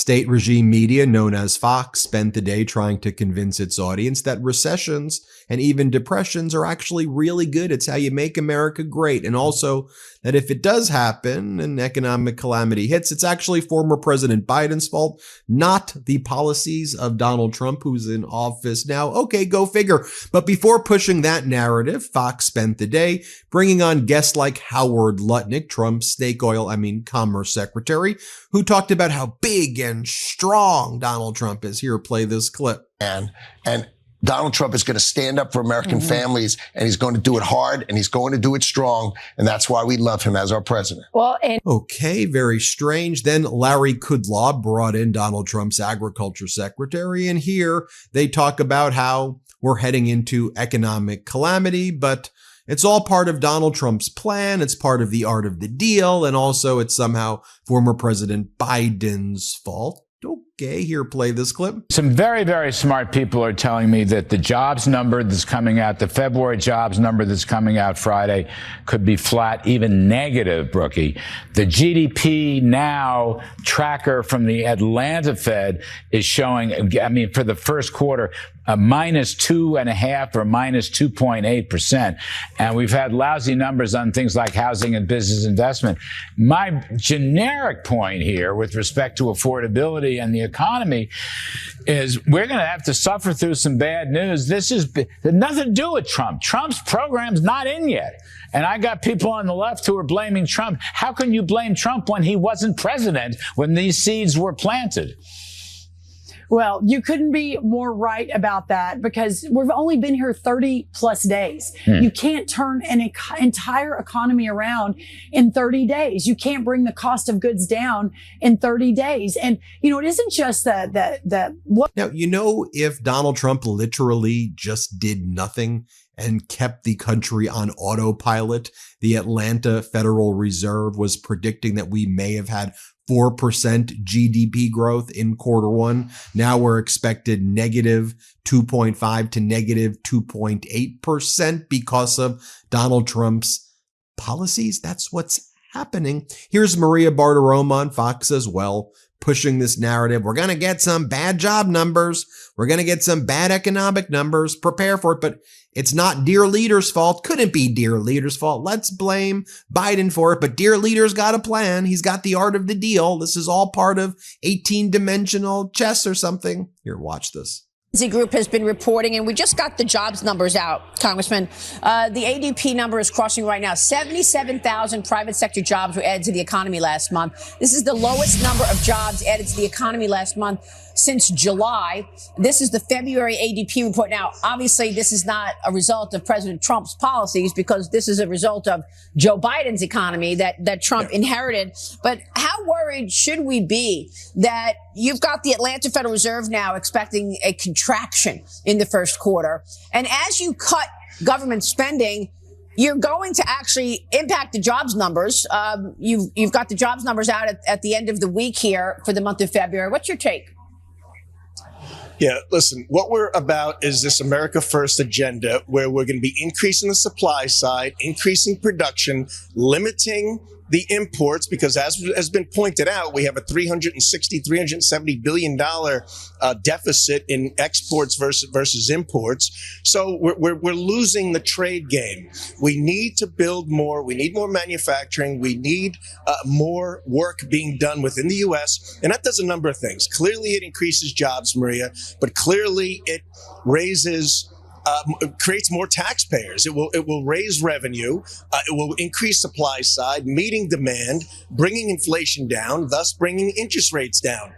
State regime media known as Fox spent the day trying to convince its audience that recessions and even depressions are actually really good. It's how you make America great. And also that if it does happen, an economic calamity hits, it's actually former President Biden's fault, not the policies of Donald Trump, who's in office now. Okay, go figure. But before pushing that narrative, Fox spent the day bringing on guests like Howard Lutnick, Trump's Commerce Secretary, who talked about how big and strong Donald Trump is. Here, play this clip. And Donald Trump is going to stand up for American families, and he's going to do it hard, and he's going to do it strong, and that's why we love him as our president. Okay, very strange. Then Larry Kudlow brought in Donald Trump's agriculture secretary, and here they talk about how we're heading into economic calamity, but it's all part of Donald Trump's plan. It's part of the art of the deal, and also it's somehow former President Biden's fault. Okay, here, play this clip. Some very, very smart people are telling me that the jobs number that's coming out, the February jobs number that's coming out Friday, could be flat, even negative, Brookie. The GDP Now tracker from the Atlanta Fed is showing, for the first quarter, a -2.5% or -2.8%. And we've had lousy numbers on things like housing and business investment. My generic point here with respect to affordability and the economy is we're going to have to suffer through some bad news. This has nothing to do with Trump. Trump's program's not in yet. And I got people on the left who are blaming Trump. How can you blame Trump when he wasn't president, when these seeds were planted? Well, you couldn't be more right about that, because we've only been here 30 plus days. You can't turn an entire economy around in 30 days. You can't bring the cost of goods down in 30 days. And, it isn't just what. Now, if Donald Trump literally just did nothing and kept the country on autopilot, the Atlanta Federal Reserve was predicting that we may have had 4% GDP growth in quarter one. Now we're expected -2.5 to -2.8% because of Donald Trump's policies. That's what's happening. Here's Maria Bartiromo on Fox as well, pushing this narrative. We're going to get some bad job numbers. We're going to get some bad economic numbers. Prepare for it. But it's not Dear Leader's fault. Couldn't be Dear Leader's fault. Let's blame Biden for it. But Dear Leader's got a plan. He's got the art of the deal. This is all part of 18-dimensional chess or something. Here, watch this. Group has been reporting, and we just got the jobs numbers out, Congressman. The ADP number is crossing right now. 77,000 private sector jobs were added to the economy last month. This is the lowest number of jobs added to the economy last month since July. This is the February ADP report. Now, obviously, this is not a result of President Trump's policies, because this is a result of Joe Biden's economy that Trump inherited. But how worried should we be that you've got the Atlanta Federal Reserve now expecting a contraction in the first quarter? And as you cut government spending, you're going to actually impact the jobs numbers. You've got the jobs numbers out at the end of the week here for the month of February. What's your take? Yeah, listen, what we're about is this America First agenda, where we're going to be increasing the supply side, increasing production, limiting the imports, because as has been pointed out, we have a $370 billion deficit in exports versus imports. So we're losing the trade game. We need to build more. We need more manufacturing. We need more work being done within the U.S. And that does a number of things. Clearly, it increases jobs, Maria, but clearly it raises creates more taxpayers. It will raise revenue. It will increase supply side, meeting demand, bringing inflation down, thus bringing interest rates down.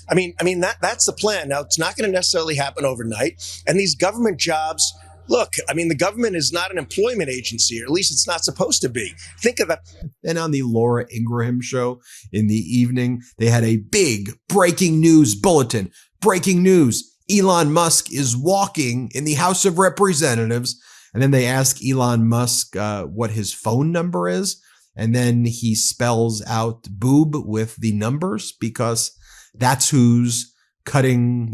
I mean that's the plan. Now, it's not going to necessarily happen overnight. And these government jobs, look, the government is not an employment agency, or at least it's not supposed to be. Think of that. And on the Laura Ingraham show in the evening, they had a big breaking news bulletin. Breaking news. Elon Musk is walking in the House of Representatives. And then they ask Elon Musk what his phone number is. And then he spells out boob with the numbers, because that's who's cutting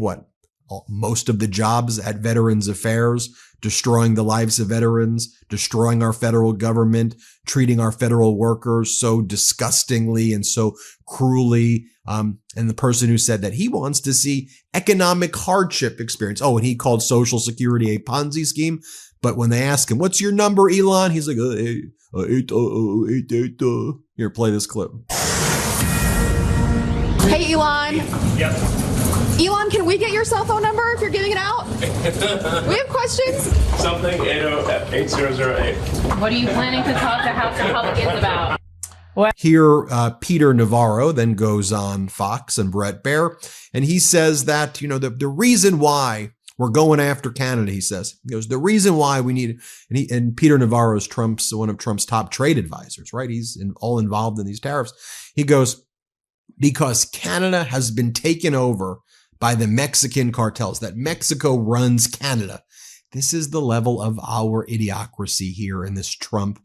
most of the jobs at Veterans Affairs, destroying the lives of veterans, destroying our federal government, treating our federal workers so disgustingly and so cruelly. And the person who said that he wants to see economic hardship experience. Oh, and he called Social Security a Ponzi scheme. But when they ask him, what's your number, Elon? He's like, 8. Here, play this clip. Hey, Elon. Yep. Elon, can we get your cell phone number if you're giving it out? We have questions. Something 8008. What are you planning to talk to House Republicans about? Here, Peter Navarro then goes on Fox and Brett Baer, and he says that, the reason why we're going after Canada, he says, the reason why we need, and Peter Navarro is one of Trump's top trade advisors, right? He's all involved in these tariffs. He goes, because Canada has been taken over by the Mexican cartels, that Mexico runs Canada. This is the level of our idiocracy here in this Trump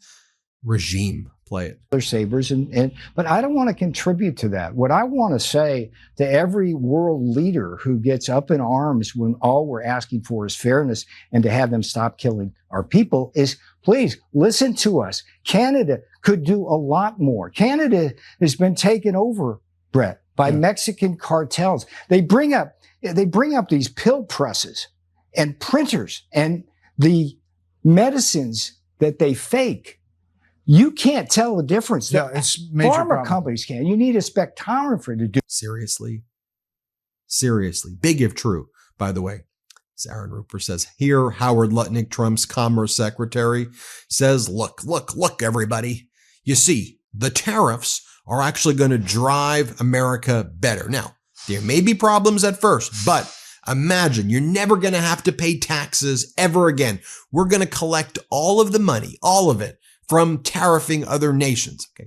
regime. Play it. Their sabers, but I don't want to contribute to that. What I want to say to every world leader who gets up in arms when all we're asking for is fairness and to have them stop killing our people is, please listen to us. Canada could do a lot more. Canada has been taken over, Brett, by Mexican cartels. They bring up these pill presses and printers and the medicines that they fake. You can't tell the difference. Yeah, it's major Pharma problem. companies can. You need a spectrometer to do. Seriously. Big if true, by the way. As Aaron Rupert says, here, Howard Lutnick, Trump's Commerce Secretary, says, look, everybody. You see, the tariffs are actually going to drive America better. Now, there may be problems at first, but imagine you're never going to have to pay taxes ever again. We're going to collect all of the money, all of it, from tariffing other nations. Okay.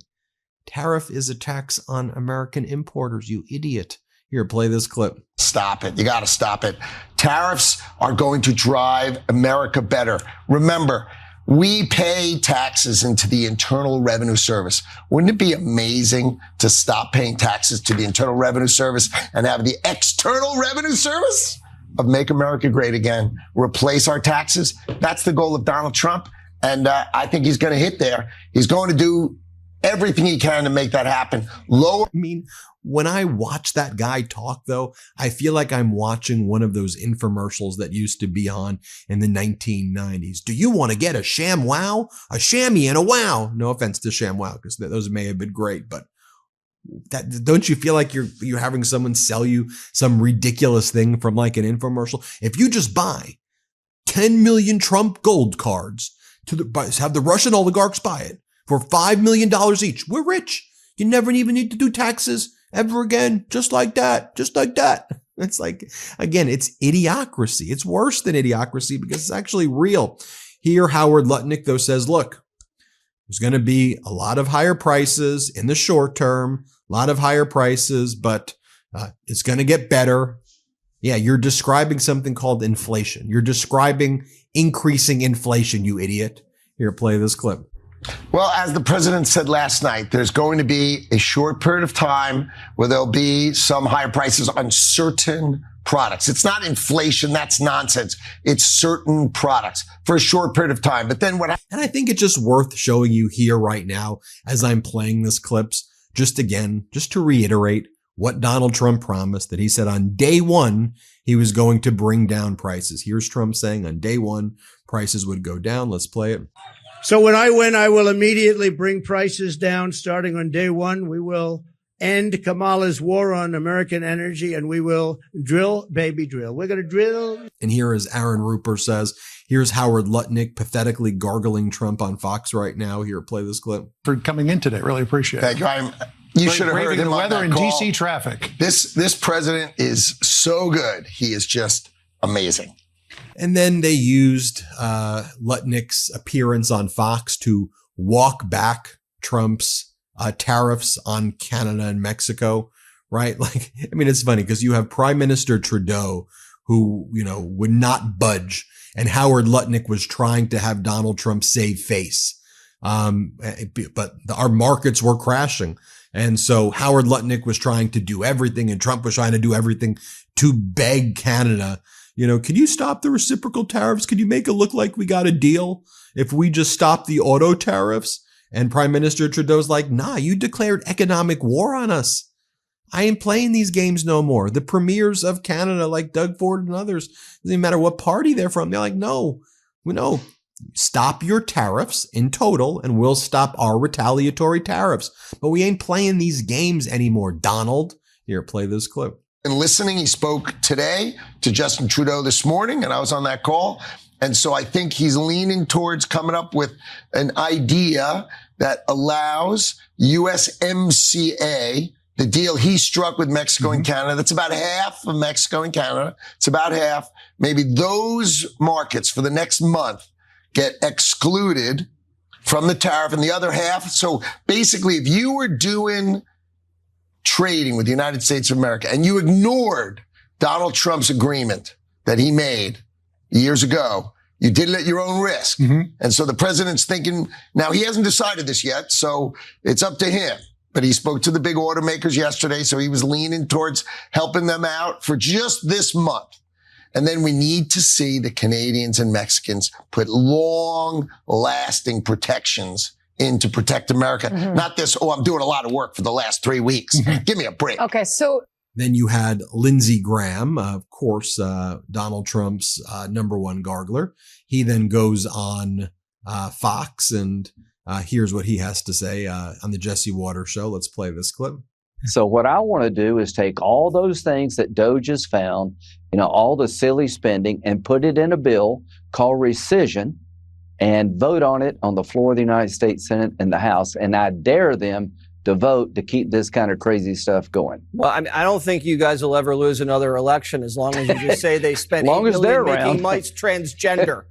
Tariff is a tax on American importers, you idiot. Here, play this clip. Stop it. You got to stop it. Tariffs are going to drive America better. Remember, we pay taxes into the Internal Revenue Service. Wouldn't it be amazing to stop paying taxes to the Internal Revenue Service and have the External Revenue Service of Make America Great Again replace our taxes? That's the goal of Donald Trump. And I think he's going to hit there. He's going to do everything he can to make that happen. I mean, when I watch that guy talk, though, I feel like I'm watching one of those infomercials that used to be on in the 1990s. Do you want to get a ShamWow? A Shammy and a Wow. No offense to ShamWow, because those may have been great, but don't you feel like you're having someone sell you some ridiculous thing from like an infomercial? If you just buy 10 million Trump gold cards, have the Russian oligarchs buy it for $5 million each. We're rich. You never even need to do taxes ever again. Just like that. It's like, again, it's idiocracy. It's worse than idiocracy because it's actually real. Here, Howard Lutnick, though, says, look, there's going to be a lot of higher prices in the short term, a lot of higher prices, but it's going to get better. Yeah, you're describing something called inflation. You're describing increasing inflation, you idiot. Here, play this clip. Well, as the president said last night, there's going to be a short period of time where there'll be some higher prices on certain products. It's not inflation. That's nonsense. It's certain products for a short period of time. But then what? And I think it's just worth showing you here right now as I'm playing this clips, just to reiterate what Donald Trump promised, that he said on day one, he was going to bring down prices. Here's Trump saying on day one, prices would go down. Let's play it. So when I win, I will immediately bring prices down. Starting on day one, we will end Kamala's war on American energy, and we will drill, baby, drill. We're going to drill. And here, as Aaron Rupert says, here's Howard Lutnick pathetically gargling Trump on Fox right now. Here, play this clip. For coming in today. Really appreciate it. Thank you. You should have heard him the on weather that in call. DC traffic. This president is so good. He is just amazing. And then they used Lutnick's appearance on Fox to walk back Trump's tariffs on Canada and Mexico, right? Like, I mean, it's funny because you have Prime Minister Trudeau who, would not budge. And Howard Lutnick was trying to have Donald Trump save face. But our markets were crashing. And so Howard Lutnick was trying to do everything and Trump was trying to do everything to beg Canada, can you stop the reciprocal tariffs? Could you make it look like we got a deal if we just stop the auto tariffs? And Prime Minister Trudeau's like, nah, you declared economic war on us. I ain't playing these games no more. The premiers of Canada, like Doug Ford and others, doesn't matter what party they're from. They're like, no, stop your tariffs in total and we'll stop our retaliatory tariffs. But we ain't playing these games anymore. Donald, here, play this clip. And listening, he spoke today to Justin Trudeau this morning, and I was on that call. And so I think he's leaning towards coming up with an idea that allows USMCA, the deal he struck with Mexico and Canada, that's about half of Mexico and Canada. It's about half. Maybe those markets for the next month get excluded from the tariff and the other half. So basically, if you were doing trading with the United States of America and you ignored Donald Trump's agreement that he made years ago, you did it at your own risk. And so the president's thinking, now he hasn't decided this yet, so it's up to him. But he spoke to the big automakers yesterday, so he was leaning towards helping them out for just this month. And then we need to see the Canadians and Mexicans put long-lasting protections in to protect America. Not this, I'm doing a lot of work for the last 3 weeks. Give me a break. Okay, so then you had Lindsey Graham, of course, Donald Trump's number one gargler. He then goes on Fox, and here's what he has to say on the Jesse Waters show. Let's play this clip. So what I want to do is take all those things that Doge has found, all the silly spending, and put it in a bill called rescission and vote on it on the floor of the United States Senate and the House. And I dare them to vote to keep this kind of crazy stuff going. Well, I don't think you guys will ever lose another election as long as you just say they spent $8 million making mites transgender.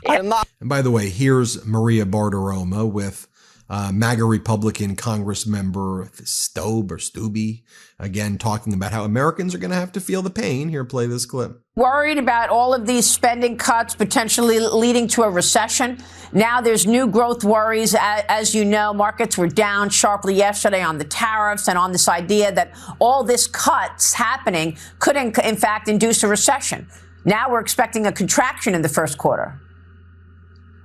And by the way, here's Maria Bartiromo with MAGA Republican Congress member Stubbe, again, talking about how Americans are going to have to feel the pain. Here, play this clip. Worried about all of these spending cuts potentially leading to a recession. Now there's new growth worries. As you know, markets were down sharply yesterday on the tariffs and on this idea that all this cuts happening could, in fact, induce a recession. Now we're expecting a contraction in the first quarter.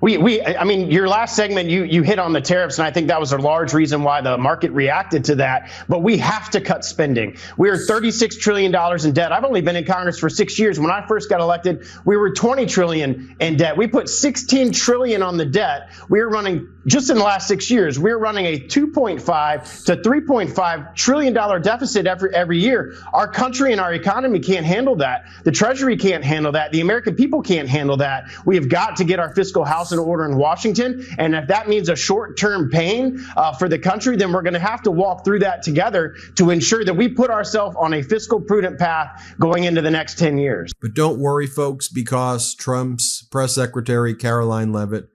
I mean, your last segment, you hit on the tariffs, and I think that was a large reason why the market reacted to that. But we have to cut spending. We are $36 trillion in debt. I've only been in Congress for 6 years. When I first got elected, we were $20 trillion in debt. We put $16 trillion on the debt. We are running, just in the last 6 years, we're running a $2.5 to $3.5 trillion deficit every year. Our country and our economy can't handle that. The Treasury can't handle that. The American people can't handle that. We have got to get our fiscal house in order in Washington. And if that means a short-term pain for the country, then we're going to have to walk through that together to ensure that we put ourselves on a fiscal prudent path going into the next 10 years. But don't worry, folks, because Trump's press secretary, Caroline Leavitt,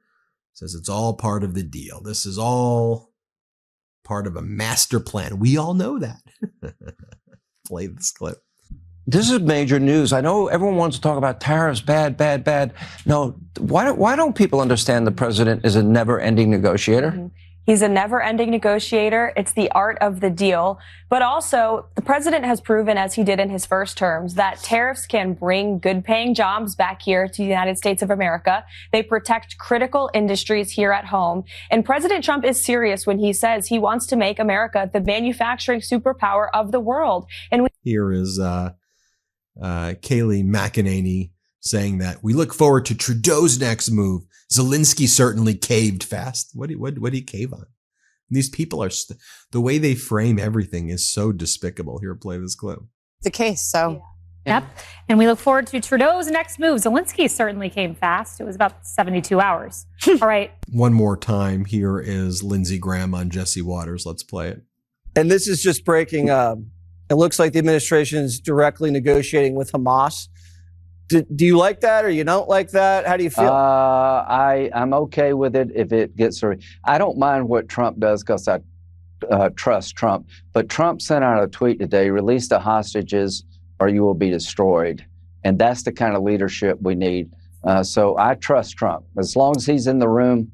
says it's all part of the deal. This is all part of a master plan. We all know that. Play this clip. This is major news. I know everyone wants to talk about tariffs, bad, bad, bad. No, why don't people understand the president is a never-ending negotiator? He's a never-ending negotiator. It's the art of the deal. But also, the president has proven, as he did in his first terms, that tariffs can bring good-paying jobs back here to the United States of America. They protect critical industries here at home. And President Trump is serious when he says he wants to make America the manufacturing superpower of the world. And here is Kayleigh McEnany saying that we look forward to Trudeau's next move. Zelensky certainly caved fast. What did he cave on? These people are, the way they frame everything is so despicable. Here, play this clip. The case, so. Yep. And we look forward to Trudeau's next move. Zelensky certainly came fast. It was about 72 hours. All right. One more time. Here is Lindsey Graham on Jesse Waters. Let's play it. And this is just breaking. It looks like the administration is directly negotiating with Hamas. Do you like that or you don't like that? How do you feel? I'm okay with it if it gets through. I don't mind what Trump does because I trust Trump. But Trump sent out a tweet today, release the hostages or you will be destroyed. And that's the kind of leadership we need. So I trust Trump. As long as he's in the room,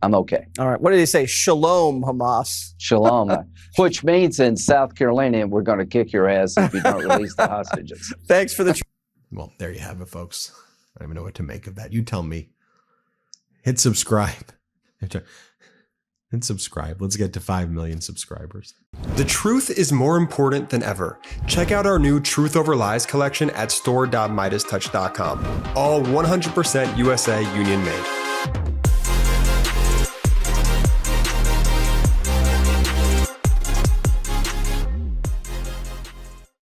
I'm okay. All right. What did he say? Shalom, Hamas. Shalom, which means in South Carolina, we're going to kick your ass if you don't release the hostages. Thanks for the. Well, there you have it, folks. I don't even know what to make of that. You tell me. Hit subscribe. Hit subscribe. Let's get to 5 million subscribers. The truth is more important than ever. Check out our new Truth Over Lies collection at store.MeidasTouch.com. All 100% USA union made.